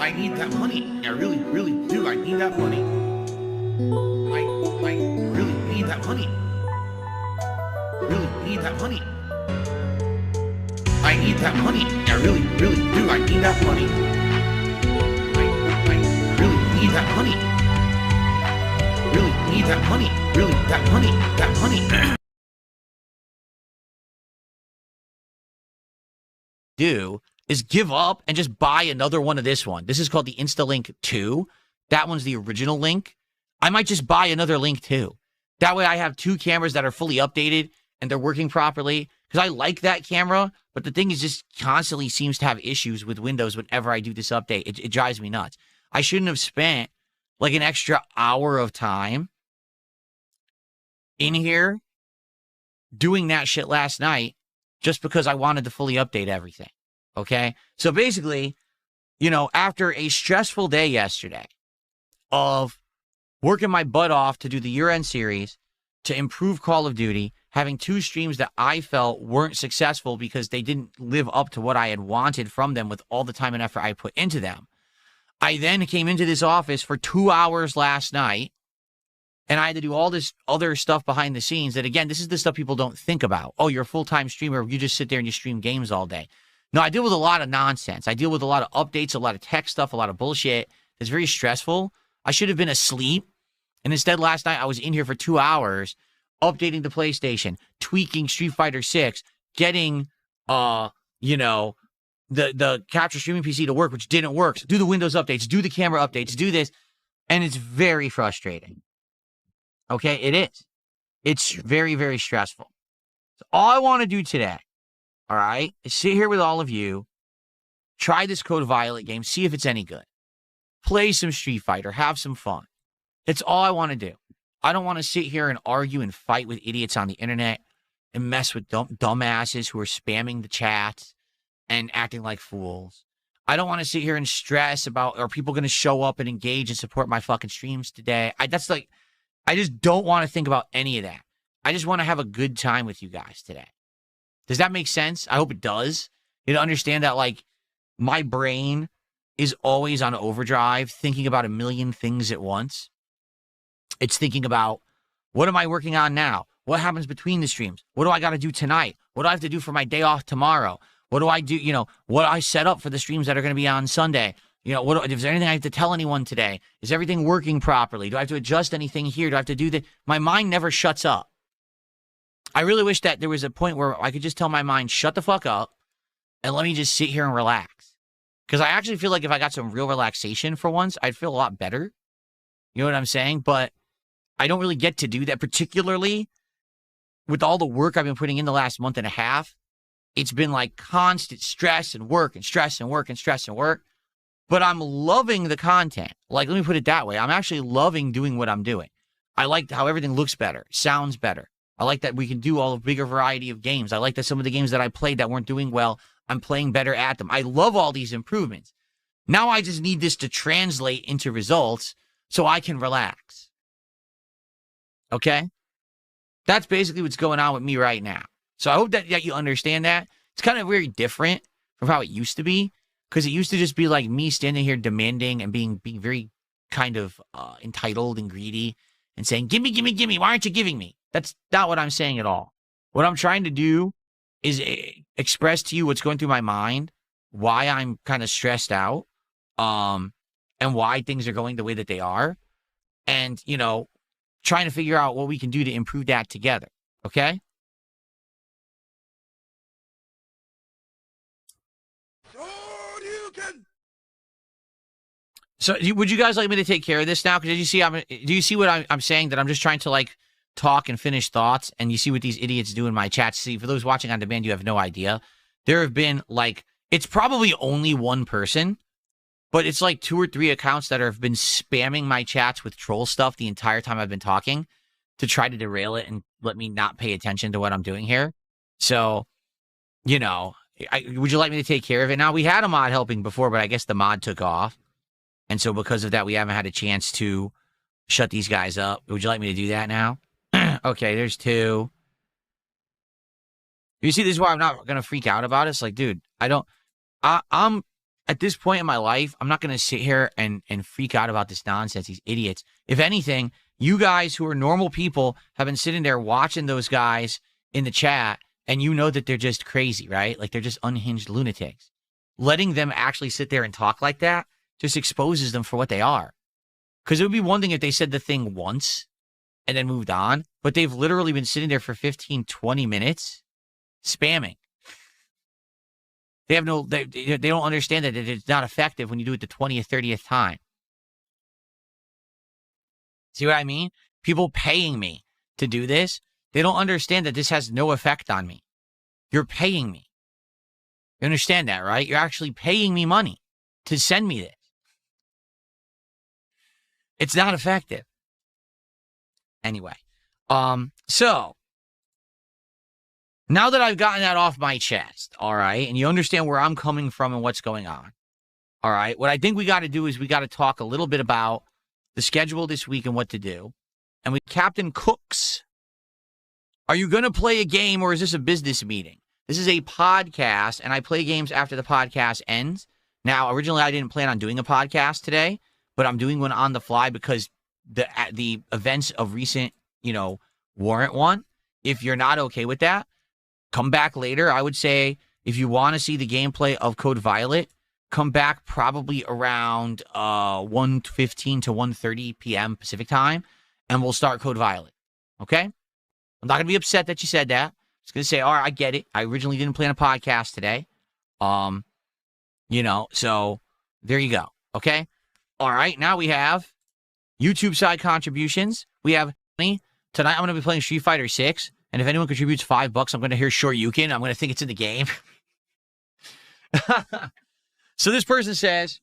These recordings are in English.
I need that money. I really, really do. I need that money. I really need that money. Really need that money. I need that money. I really, really do. I need that money. I really need that money. Really need that money. Really, that money. That money. Do is give up and just buy another one of this one. This is called the InstaLink 2. That one's the original link. I might just buy another link too. That way I have two cameras that are fully updated and they're working properly. Because I like that camera, but the thing is just constantly seems to have issues with Windows whenever I do this update. It drives me nuts. I shouldn't have spent like an extra hour of time in here doing that shit last night just because I wanted to fully update everything. Okay? So basically, you know, after a stressful day yesterday of working my butt off to do the year-end series, to improve Call of Duty, having two streams that I felt weren't successful because they didn't live up to what I had wanted from them with all the time and effort I put into them. I then came into this office for 2 hours last night, and I had to do all this other stuff behind the scenes that, again, this is the stuff people don't think about. Oh, you're a full-time streamer. You just sit there and you stream games all day. No, I deal with a lot of nonsense. I deal with a lot of updates, a lot of tech stuff, a lot of bullshit. It's very stressful. I should have been asleep. And instead, last night, I was in here for 2 hours updating the PlayStation, tweaking Street Fighter 6, getting, you know, the capture streaming PC to work, which didn't work. So do the Windows updates, do the camera updates, do this. And it's very frustrating. Okay, it is. It's very, very stressful. So all I want to do today, all right, is sit here with all of you, try this Code Violet game, see if it's any good. Play some Street Fighter, have some fun. That's all I want to do. I don't want to sit here and argue and fight with idiots on the internet and mess with dumbasses who are spamming the chats and acting like fools. I don't want to sit here and stress about, are people going to show up and engage and support my fucking streams today? I just don't want to think about any of that. I just want to have a good time with you guys today. Does that make sense? I hope it does. You know, understand that, like, my brain is always on overdrive, thinking about a million things at once. It's thinking about, what am I working on now? What happens between the streams? What do I got to do tonight? What do I have to do for my day off tomorrow? What do I do? You know, what I set up for the streams that are going to be on Sunday? You know, is there anything I have to tell anyone today? Is everything working properly? Do I have to adjust anything here? Do I have to do that? My mind never shuts up. I really wish that there was a point where I could just tell my mind, shut the fuck up and let me just sit here and relax. Because I actually feel like if I got some real relaxation for once, I'd feel a lot better. You know what I'm saying? But I don't really get to do that, particularly with all the work I've been putting in the last month and a half. It's been like constant stress and work and stress and work and stress and work. But I'm loving the content. Like, let me put it that way. I'm actually loving doing what I'm doing. I like how everything looks better, sounds better. I like that we can do all a bigger variety of games. I like that some of the games that I played that weren't doing well, I'm playing better at them. I love all these improvements. Now I just need this to translate into results so I can relax. Okay? That's basically what's going on with me right now. So I hope that you understand that. It's kind of very different from how it used to be, because it used to just be like me standing here demanding and being very kind of entitled and greedy and saying, give me, give me, give me. Why aren't you giving me? That's not what I'm saying at all. What I'm trying to do is express to you what's going through my mind, why I'm kind of stressed out, and why things are going the way that they are. And, you know, trying to figure out what we can do to improve that together. Okay? So would you guys like me to take care of this now? Because do you see what I'm saying? That I'm just trying to, like, talk and finish thoughts, and you see what these idiots do in my chat. See, for those watching on demand, you have no idea. There have been, like, it's probably only one person, but it's like 2 or 3 accounts that have been spamming my chats with troll stuff the entire time I've been talking to try to derail it and let me not pay attention to what I'm doing here. So, you know, would you like me to take care of it? Now, we had a mod helping before, but I guess the mod took off. And so because of that, we haven't had a chance to shut these guys up. Would you like me to do that now? Okay, there's 2. You see, this is why I'm not going to freak out about it. It's like, dude, I'm at this point in my life, I'm not going to sit here and freak out about this nonsense, these idiots. If anything, you guys who are normal people have been sitting there watching those guys in the chat, and you know that they're just crazy, right? Like they're just unhinged lunatics. Letting them actually sit there and talk like that just exposes them for what they are. Because it would be one thing if they said the thing once and then moved on, but they've literally been sitting there for 15, 20 minutes spamming. They have they don't understand that it's not effective when you do it the 20th, 30th time. See what I mean? People paying me to do this, they don't understand that this has no effect on me. You're paying me. You understand that, right? You're actually paying me money to send me this. It's not effective. Anyway, so now that I've gotten that off my chest, all right, and you understand where I'm coming from and what's going on, all right, what I think we got to do is we got to talk a little bit about the schedule this week and what to do. And with Captain Cooks, are you going to play a game or is this a business meeting? This is a podcast, and I play games after the podcast ends. Now, originally, I didn't plan on doing a podcast today, but I'm doing one on the fly because the events of recent, warrant one. If you're not okay with that, come back later. I would say if you want to see the gameplay of Code Violet, come back probably around 1:15 to 1:30 p.m. Pacific time, and we'll start Code Violet. Okay? I'm not going to be upset that you said that. I'm just going to say, all right, I get it. I originally didn't plan a podcast today. So there you go. Okay? All right, now we have YouTube side contributions. We have money. Tonight I'm going to be playing Street Fighter 6. And if anyone contributes $5, I'm going to hear Shoryuken. I'm going to think it's in the game. So this person says,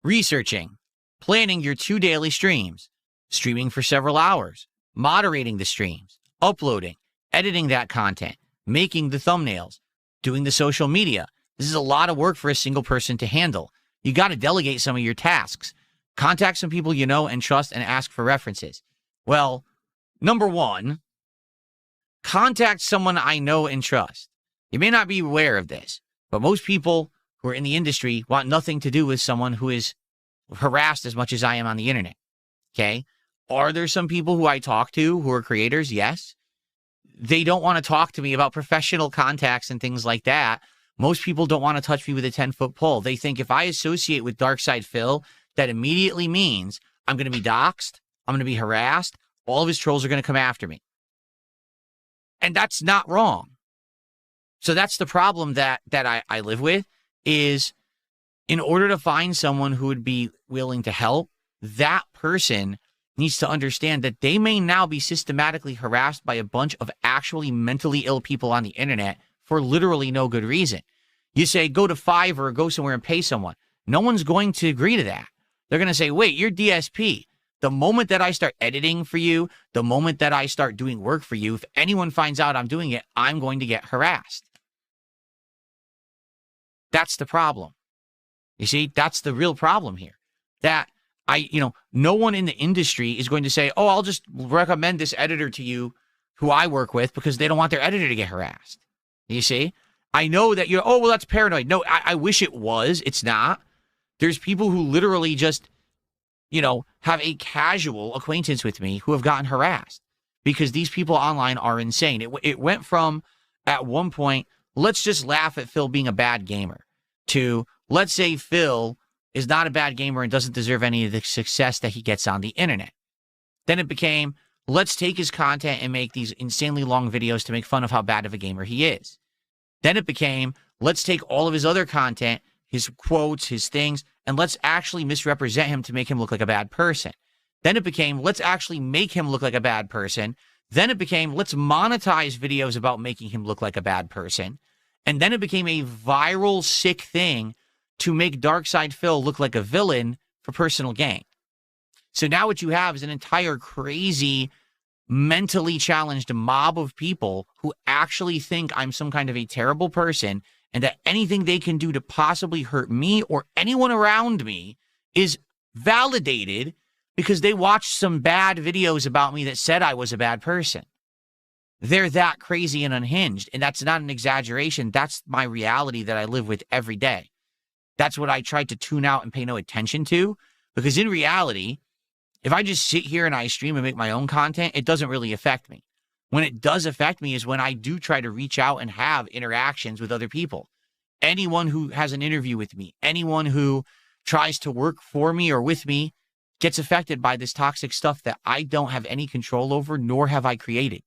researching, planning your 2 daily streams, streaming for several hours, moderating the streams, uploading, editing that content, making the thumbnails, doing the social media. This is a lot of work for a single person to handle. You got to delegate some of your tasks. Contact some people you know and trust and ask for references. Well, number one, contact someone I know and trust. You may not be aware of this, but most people who are in the industry want nothing to do with someone who is harassed as much as I am on the internet. Okay? Are there some people who I talk to who are creators? Yes. They don't want to talk to me about professional contacts and things like that. Most people don't want to touch me with a 10-foot pole. They think if I associate with Darkside Phil, that immediately means I'm going to be doxxed, I'm going to be harassed, all of his trolls are going to come after me. And that's not wrong. So that's the problem that I live with, is in order to find someone who would be willing to help, that person needs to understand that they may now be systematically harassed by a bunch of actually mentally ill people on the internet for literally no good reason. You say, go to Fiverr or go somewhere and pay someone. No one's going to agree to that. They're going to say, wait, you're DSP. The moment that I start editing for you, the moment that I start doing work for you, if anyone finds out I'm doing it, I'm going to get harassed. That's the problem. You see, that's the real problem here. That no one in the industry is going to say, oh, I'll just recommend this editor to you who I work with because they don't want their editor to get harassed. You see? I know that you're, oh, well, that's paranoid. No, I wish it was. It's not. There's people who literally just, have a casual acquaintance with me who have gotten harassed because these people online are insane. It went from, at one point, let's just laugh at Phil being a bad gamer, to let's say Phil is not a bad gamer and doesn't deserve any of the success that he gets on the internet. Then it became, let's take his content and make these insanely long videos to make fun of how bad of a gamer he is. Then it became, let's take all of his other content, his quotes, his things, and let's actually misrepresent him to make him look like a bad person. Then it became, let's actually make him look like a bad person. Then it became, let's monetize videos about making him look like a bad person. And then it became a viral, sick thing to make Darkside Phil look like a villain for personal gain. So now what you have is an entire crazy, mentally challenged mob of people who actually think I'm some kind of a terrible person and that anything they can do to possibly hurt me or anyone around me is validated because they watched some bad videos about me that said I was a bad person. They're that crazy and unhinged, and that's not an exaggeration. That's my reality that I live with every day. that's what I tried to tune out and pay no attention to. Because in reality, if I just sit here and I stream and make my own content, it doesn't really affect me. When it does affect me is when I do try to reach out and have interactions with other people. Anyone who has an interview with me, anyone who tries to work for me or with me gets affected by this toxic stuff that I don't have any control over, nor have I created.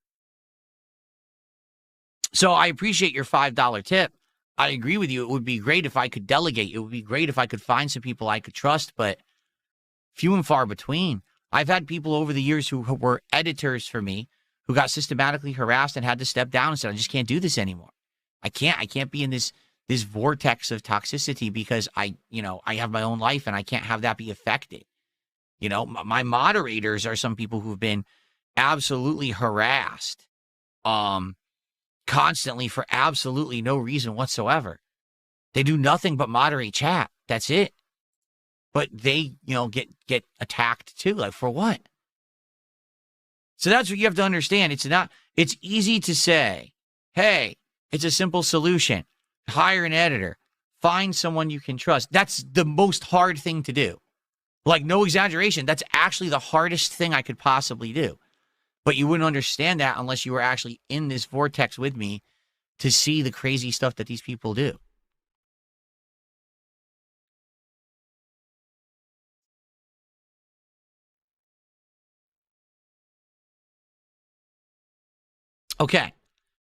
So I appreciate your $5 tip. I agree with you. It would be great if I could delegate. It would be great if I could find some people I could trust, but few and far between. I've had people over the years who were editors for me who got systematically harassed and had to step down and said, I just can't do this anymore. I can't be in this vortex of toxicity because I have my own life and I can't have that be affected. My moderators are some people who've been absolutely harassed constantly for absolutely no reason whatsoever. They do nothing but moderate chat. That's it. But they, get attacked too. Like, for what? So that's what you have to understand. It's easy to say, hey, it's a simple solution. Hire an editor. Find someone you can trust. That's the most hard thing to do. Like, no exaggeration. That's actually the hardest thing I could possibly do. But you wouldn't understand that unless you were actually in this vortex with me to see the crazy stuff that these people do. Okay.